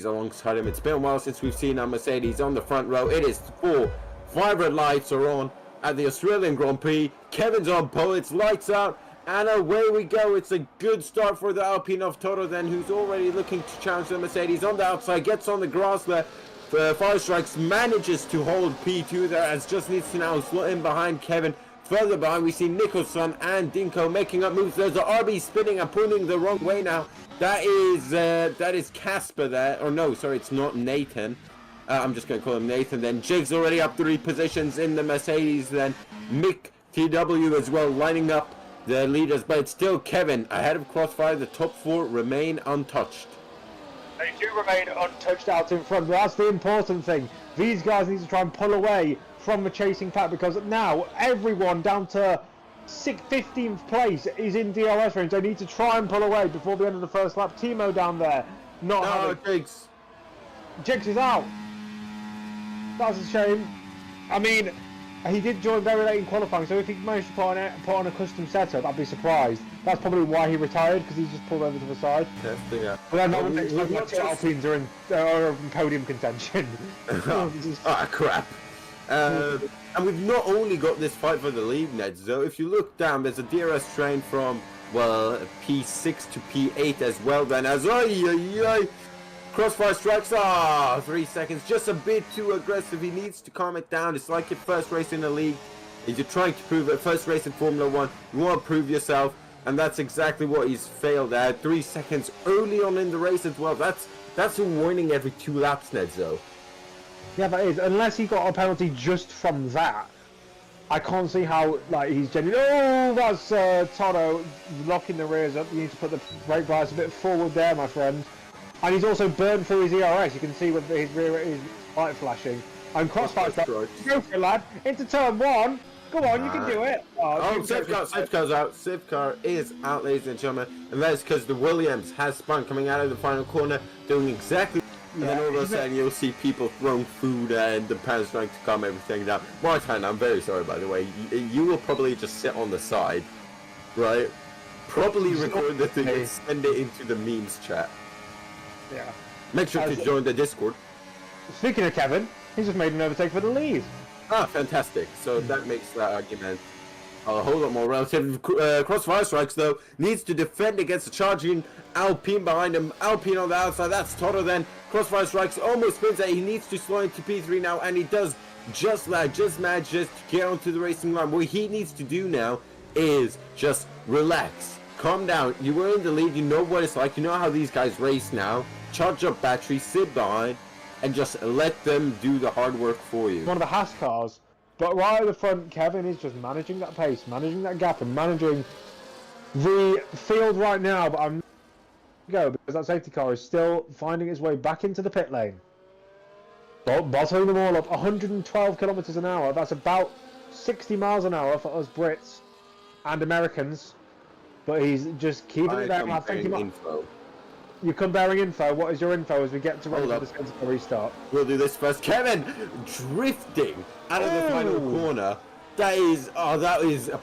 alongside him. It's been a while since we've seen a Mercedes on the front row. It is full. 5 red lights are on at the Australian Grand Prix. Kevin's on pole. It's lights out. And away we go. It's a good start for the Alpine of Toto then, who's already looking to challenge the Mercedes on the outside. Gets on the grass there. Fire Strikes manages to hold P2 there, as just needs to now slot in behind Kevin. Further behind, we see Nicholson and Dinko making up moves. There's the RB spinning and pulling the wrong way now. That is Casper there. Or no, sorry, it's not Nathan. I'm just going to call him Nathan then. Jig's already up 3 positions in the Mercedes then. Mick TW as well, lining up the leaders. But it's still Kevin ahead of Crossfire. The top 4 remain untouched. They do remain untouched out in front, but that's the important thing. These guys need to try and pull away from the chasing pack, because now everyone down to 15th place is in DRS range. They need to try and pull away before the end of the first lap. Timo down there, Jigs. Jigs is out. That's a shame. I mean, he did join very late in qualifying, so if he managed to put on a custom setup, I'd be surprised. That's probably why he retired, because he's just pulled over to the side. Yeah. But then that makes look like Alpines are in podium contention. Crap. And we've not only got this fight for the lead, Ned, so if you look down, there's a DRS train from, well, P6 to P8 as well then, as Crossfire Strikes, 3 seconds, just a bit too aggressive. He needs to calm it down. It's like your first race in the league. If you're trying to prove it, first race in Formula 1, you want to prove yourself, and that's exactly what he's failed at. 3 seconds early on in the race as well. That's a warning every 2 laps, Nedzo. Yeah, that is. Unless he got a penalty just from that, I can't see how, like, he's genuine. Oh, that's Toto locking the rears up. You need to put the brake bias a bit forward there, my friend. And he's also burned through his ERS. You can see with his light flashing. And Crossfire, go for it, lad. Into turn 1. Go on, you can do it. Safe car's out. Safe car is out, ladies and gentlemen. And that is because the Williams has spun coming out of the final corner, doing exactly. And then all of a sudden you'll see people throwing food and the pans trying to calm everything down. Martin, I'm very sorry, by the way. You will probably just sit on the side, right? Probably record the thing and send it into the memes chat. Yeah. Make sure to join the Discord. Speaking of Kevin, he's just made an overtake for the lead. Fantastic. So that makes that argument a whole lot more relative. Crossfire Strikes, though, needs to defend against the charging Alpine behind him. Alpine on the outside, that's Toto then. Crossfire Strikes almost spins it. He needs to slow into P3 now, and he does just that. Just manages to get onto the racing line. What he needs to do now is just relax. Calm down. You were in the lead. You know what it's like. You know how these guys race now. Charge up battery, sit behind, and just let them do the hard work for you. One of the Haas cars. But right at the front, Kevin is just managing that pace, managing that gap, and managing the field right now. But I'm go because that safety car is still finding its way back into the pit lane. Bottling them all up, 112 kilometers an hour. That's about 60 miles an hour for us Brits and Americans. But he's just keeping it there. I think you come bearing info. What is your info as we get to ready for the sensible restart? We'll do this first. Kevin drifting out of the final corner. That is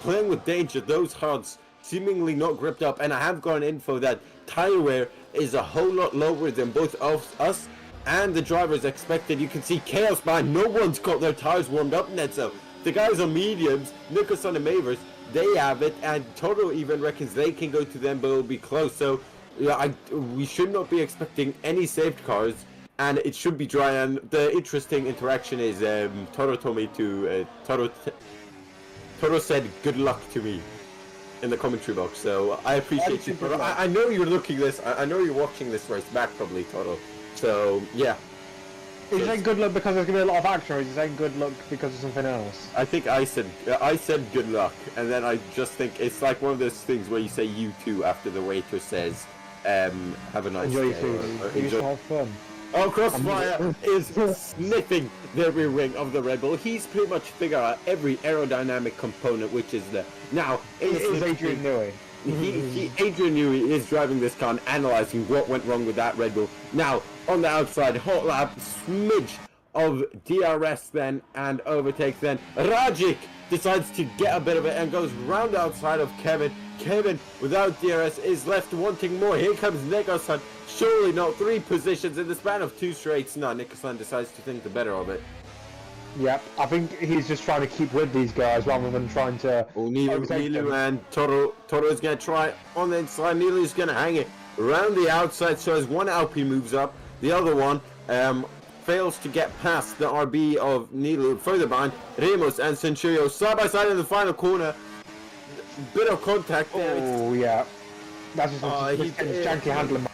playing with danger. Those hards seemingly not gripped up, and I have got info that tire wear is a whole lot lower than both of us and the drivers expected. You can see chaos behind. No one's got their tires warmed up, Netzo. The guys on mediums, Nicholson and Mavers, they have it, and Toto even reckons they can go to them, but it'll be close. So yeah, we should not be expecting any saved cars, and it should be dry. And the interesting interaction is Toto told me to Toto said good luck to me in the commentary box, so I appreciate you. Toto. I know you're looking this. I know you're watching this race back, probably, Toto. So yeah. Is he saying good luck because there's gonna be a lot of action, or is he saying good luck because of something else? I think I said good luck, and then I just think it's like one of those things where you say you too after the waiter says, have a nice day. Enjoy. Have fun. Oh, Crossfire is sniffing the rear wing of the Red Bull. He's pretty much figured out every aerodynamic component, which is there. Now, it is Adrian Newey. Adrian Newey is driving this car and analysing what went wrong with that Red Bull. Now, on the outside, hot lap, smidge of DRS then, and overtakes then. Rajic decides to get a bit of it and goes round the outside of Kevin. Kevin, without DRS, is left wanting more. Here comes Negosan, Surely not 3 positions in the span of 2 straights. No, Nicholson decides to think the better of it. Yep, I think he's just trying to keep with these guys rather than trying to overtake them. Nilu and Toro. Toro is going to try on the inside. Nilu is going to hang it around the outside. So as one Alpi moves up, the other one fails to get past the RB of Nilu. Further behind, Ramos and Centurio side by side in the final corner. Bit of contact there. Oh, yeah. That's just janky handling.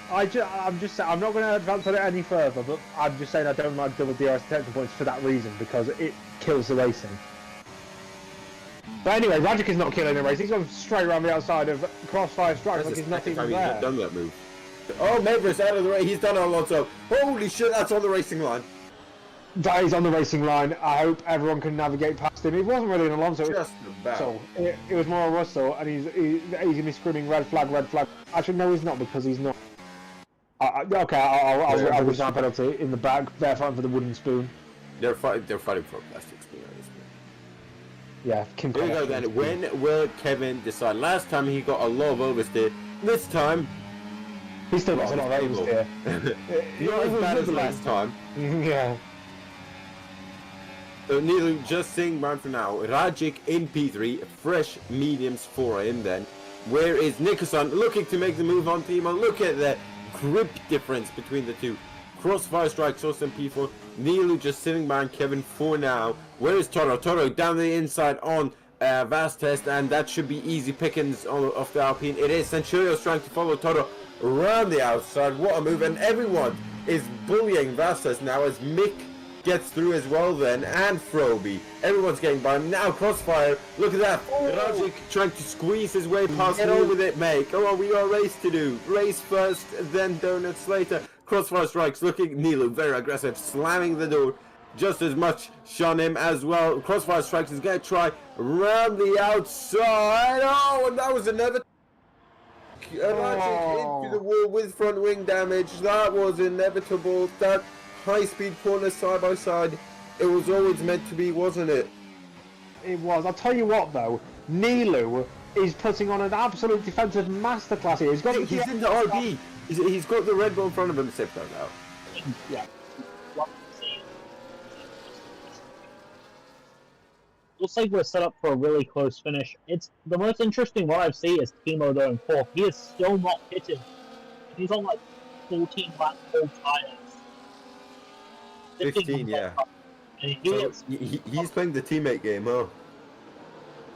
I'm not going to advance on it any further, but I'm just saying I don't like double DRS detection points for that reason, because it kills the racing. But anyway, Rajic is not killing the race. He's going straight around the outside of Crossfire Strike like he's not even there. He's done that move. Oh, Mavericks out of the race. He's done it, Alonso. Holy shit, that's on the racing line. That is on the racing line. I hope everyone can navigate past him. It wasn't really an Alonso. Just about. So it was more a Russell, and he's going to be screaming red flag, red flag. Actually, no, he's not, because he's not. Okay, I'll resign penalty in the back. They're fighting for the wooden spoon. They're fighting for a plastic spoon. Yeah, Kim. Here we go then. When will Kevin decide? Last time he got a lot of oversteer. This time, he still got a lot of oversteer. Not as bad as last time. Yeah. Nilu just seeing round for now. Rajic in P3, fresh mediums for him then. Where is Nicholson looking to make the move on Timo? Look at the grip difference between the two. Crossfire Strike, Sauce and P4. Nilu just sitting behind Kevin for now. Where is Toro? Toro down the inside on Vastest, and that should be easy pickings off the Alpine. It is. Centurio's trying to follow Toro around the outside. What a move, and everyone is bullying Vastest now as Mick gets through as well then, and Froby. Everyone's getting by him. Now Crossfire, look at that. Rajic trying to squeeze his way past. Get on with it, mate. Come on, we got a race to do. Race first, then donuts later. Crossfire Strikes looking, Nilu very aggressive, slamming the door just as much on him as well. Crossfire Strikes is going to try around the outside. Oh, and that was another Rajic into the wall with front wing damage. That was inevitable. That high-speed corner side by side, it was always meant to be, wasn't it? It was. I'll tell you what though, Nilu is putting on an absolute defensive masterclass here. He's in the RB. He's got the Red Bull in front of him. Safe down now. Yeah. Looks like we're set up for a really close finish. It's the most interesting one I've seen is Timo going fourth. He is still not pitted. He's on like 14 lap full tires. 15, yeah. So he's playing the teammate game, huh?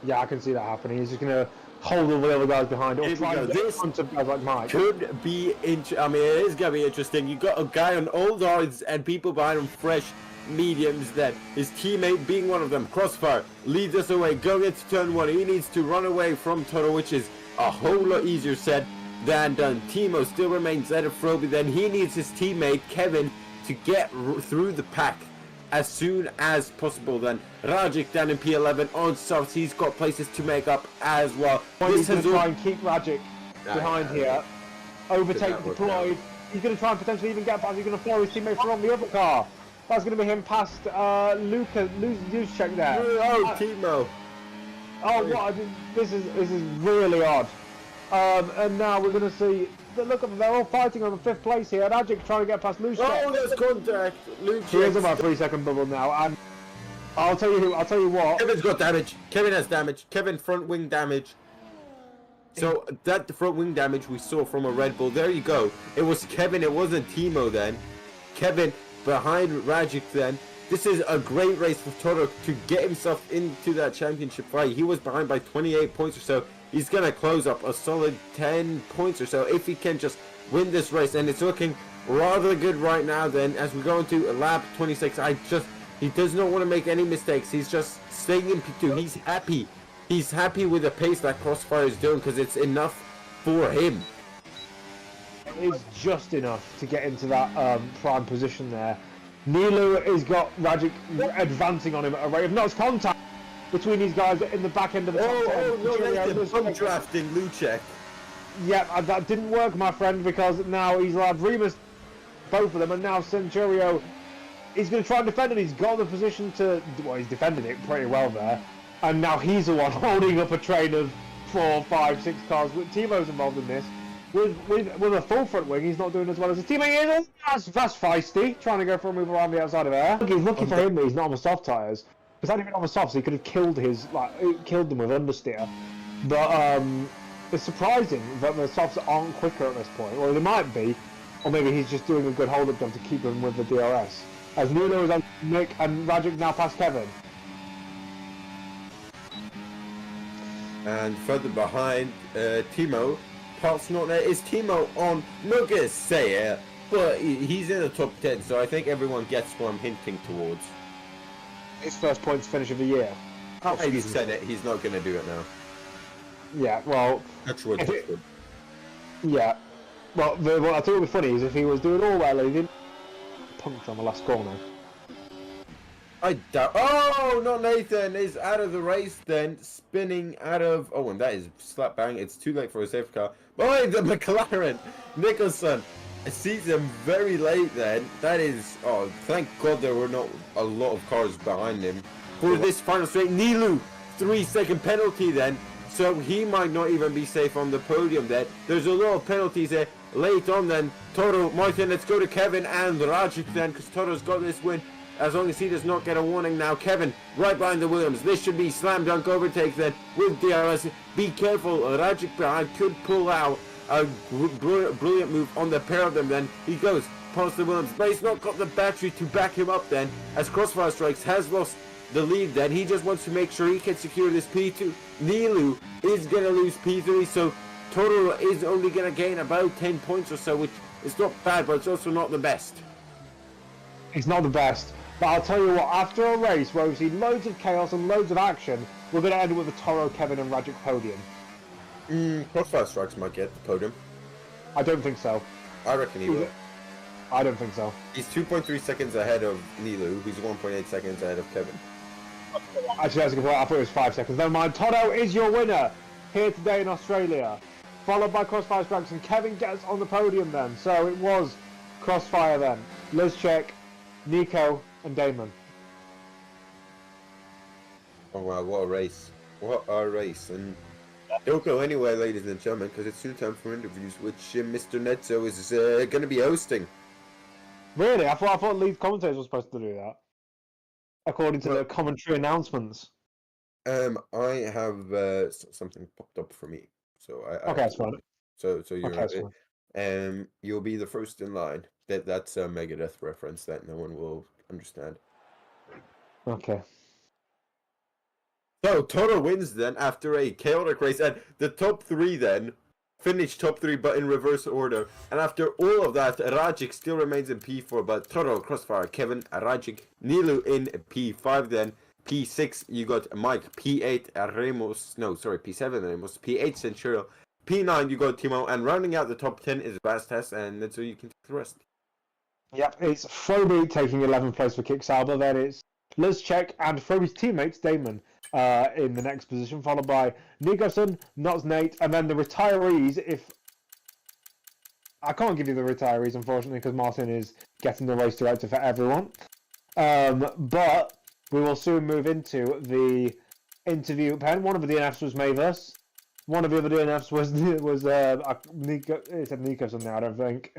Yeah, I can see that happening. He's just gonna hold all the other guys behind. Or try to this guys like Mike. Could be I mean, it is gonna be interesting. You got a guy on old hards and people behind him fresh mediums. Then his teammate being one of them. Crossfire leads us away. Going into turn 1, he needs to run away from Toro, which is a whole lot easier said than done. Timo still remains at a Froby. Then he needs his teammate Kevin to get through the pack as soon as possible. Then Rajic down in P11 on softs. He's got places to make up as well. He's going to try and keep Rajic behind here. Overtake deployed. He's going to try and potentially even get past. He's going to follow his teammate from the other car. That's going to be him past Luchek there. Oh, Timo. Oh, what? This is really odd. And now we're going to see. Look, they're all fighting on the 5th place here. Rajic trying to get past Luchek. Oh, there's contact. Luchek. He is about 3-second bubble now, and I'll tell you what. Kevin's got damage. Kevin has damage. Kevin front wing damage. So that the front wing damage we saw from a Red Bull. There you go. It was Kevin. It wasn't Timo then. Kevin behind Rajic then. This is a great race for Toro to get himself into that championship fight. He was behind by 28 points or so. He's going to close up a solid 10 points or so if he can just win this race. And it's looking rather good right now then as we go into lap 26. He does not want to make any mistakes. He's just staying in P2. He's happy. He's happy with the pace that Crossfire is doing because it's enough for him. It is just enough to get into that prime position there. Nilu has got Rajic advancing on him at a rate of knots. Contact between these guys in the back end of the top 10. No, drafting Luchek. Yeah, that didn't work, my friend, because now he's allowed Remus, both of them, and now Centurio, he's going to try and defend it. He's got the position to, well, he's defended it pretty well there, and now he's the one holding up a train of 4, 5, 6 cars. Timo's involved in this. with a full front wing, he's not doing as well as his teammate is. That's feisty, trying to go for a move around the outside of air. He's lucky for him that he's not on the soft tyres. Because had he been on the softs, he could have killed killed them with understeer. But it's surprising that the softs aren't quicker at this point. Or they might be, or maybe he's just doing a good hold-up job to keep them with the DRS. As Nuno is on Nick and Rajic now past Kevin. And further behind, Timo. Parts not there. Is Timo on? Not gonna say it, but he's in the top 10, so I think everyone gets what I'm hinting towards. His first points finish of the year. He said it. He's not gonna do it now. Yeah, well... That's what it, yeah. Well, what I thought would be funny is if he was doing all well and he didn't puncture on the last corner. I doubt. Oh, not Nathan is out of the race then, spinning out of. Oh, and that is slap bang. It's too late for a safety car. Oh, the McLaren Nicholson sees him very late then. That is. Oh, thank God there were not a lot of cars behind him for this final straight. Nilu, 3-second penalty then. So he might not even be safe on the podium then. There's a lot of penalties there. Late on then. Toro, Martin, let's go to Kevin and Rajic then, because Toro's got this win. As long as he does not get a warning now. Kevin, right behind the Williams. This should be slam dunk overtake then with DRS. Be careful, Rajic behind could pull out a brilliant move on the pair of them then. He goes past the Williams, but he's not got the battery to back him up then. As Crossfire Strikes has lost the lead then. He just wants to make sure he can secure this P2. Nilu is going to lose P3, so Toro is only going to gain about 10 points or so, which is not bad, but it's also not the best. It's not the best. But I'll tell you what, after a race where we've seen loads of chaos and loads of action, we're going to end with a Toro, Kevin and Rajic podium. Crossfire Strikes might get the podium. I don't think so. I reckon he will. I don't think so. He's 2.3 seconds ahead of Nilu, who's 1.8 seconds ahead of Kevin. Actually, that's a good point. I thought it was 5 seconds. Never mind. Toto is your winner here today in Australia. Followed by Crossfire Strikes, and Kevin gets on the podium then. So it was Crossfire then. Lizchek, Nico, and Damon. Oh wow, what a race. What a race. And don't go anywhere, ladies and gentlemen, because it's soon time for interviews, which Mr. Netzo is going to be hosting. Really? I thought lead commentators were supposed to do that. According to the commentary announcements. I have something popped up for me. So okay, that's fine. So you're you'll be the first in line. That's a Megadeth reference that no one will understand. Okay. So Toto wins then after a chaotic race, and the top 3 then finished top 3 but in reverse order. And after all of that, Rajic still remains in P4, but Toto, Crossfire, Kevin, Rajic, Nilu in P5 then. P6 you got Mike, P8 Ramos, no sorry, P7 Ramos, P8 Centurial, P9 you got Timo, and rounding out the top 10 is Bastas, and that's where you can take the rest. Yep, it's Phoebe taking 11th place for Kick Sauber, then it's Lizchek and Phoebe's teammates Damon in the next position, followed by Nigoson, Nots Nate, and then the retirees, if... I can't give you the retirees, unfortunately, because Martin is getting the race director for everyone. But we will soon move into the interview pen. One of the DNFs was Mavis. One of the other DNFs was Nico. It said Nicoson now, I don't think.